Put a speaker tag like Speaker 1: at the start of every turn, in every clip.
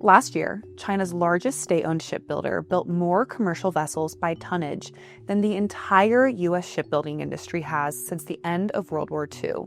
Speaker 1: Last year, China's largest state-owned shipbuilder built more commercial vessels by tonnage than the entire U.S. shipbuilding industry has since the end of World War II.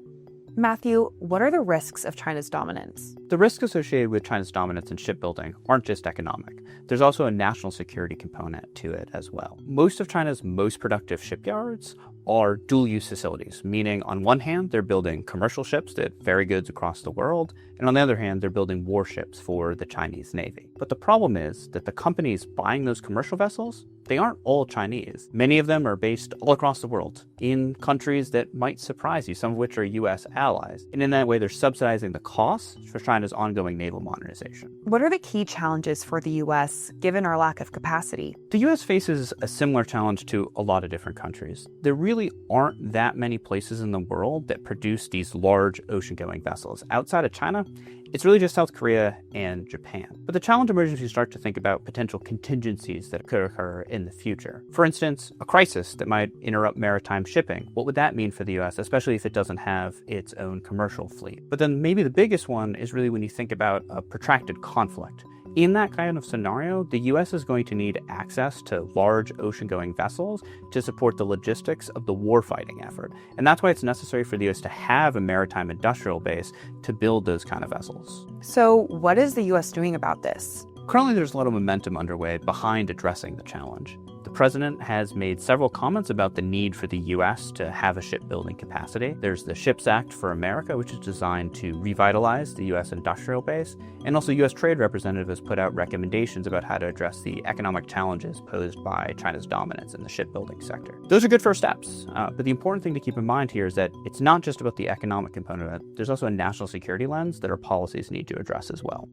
Speaker 1: Matthew, what are the risks of China's dominance?
Speaker 2: The risks associated with China's dominance in shipbuilding aren't just economic. There's also a national security component to it as well. Most of China's most productive shipyards are dual-use facilities, meaning on one hand, they're building commercial ships that ferry goods across the world, and on the other hand, they're building warships for the Chinese Navy. But the problem is that the companies buying those commercial vessels, they aren't all Chinese. Many of them are based all across the world, in countries that might surprise you, some of which are U.S. allies. And in that way, they're subsidizing the costs for China's ongoing naval modernization.
Speaker 1: What are the key challenges for the U.S., given our lack of capacity?
Speaker 2: The U.S. faces a similar challenge to a lot of different countries. There really aren't that many places in the world that produce these large ocean-going vessels. Outside of China, it's really just South Korea and Japan. But the challenge emerges as you start to think about potential contingencies that could occur in the future. For instance, a crisis that might interrupt maritime shipping. What would that mean for the U.S., especially if it doesn't have its own commercial fleet? But then maybe the biggest one is really when you think about a protracted conflict. In that kind of scenario, the U.S. is going to need access to large ocean-going vessels to support the logistics of the warfighting effort. And that's why it's necessary for the U.S. to have a maritime industrial base to build those kind of vessels.
Speaker 1: So what is the U.S. doing about this?
Speaker 2: Currently, there's a lot of momentum underway behind addressing the challenge. The president has made several comments about the need for the U.S. to have a shipbuilding capacity. There's the SHIPS Act for America, which is designed to revitalize the U.S. industrial base. And also, U.S. Trade Representative has put out recommendations about how to address the economic challenges posed by China's dominance in the shipbuilding sector. Those are good first steps. But the important thing to keep in mind here is that it's not just about the economic component of it. There's also a national security lens that our policies need to address as well.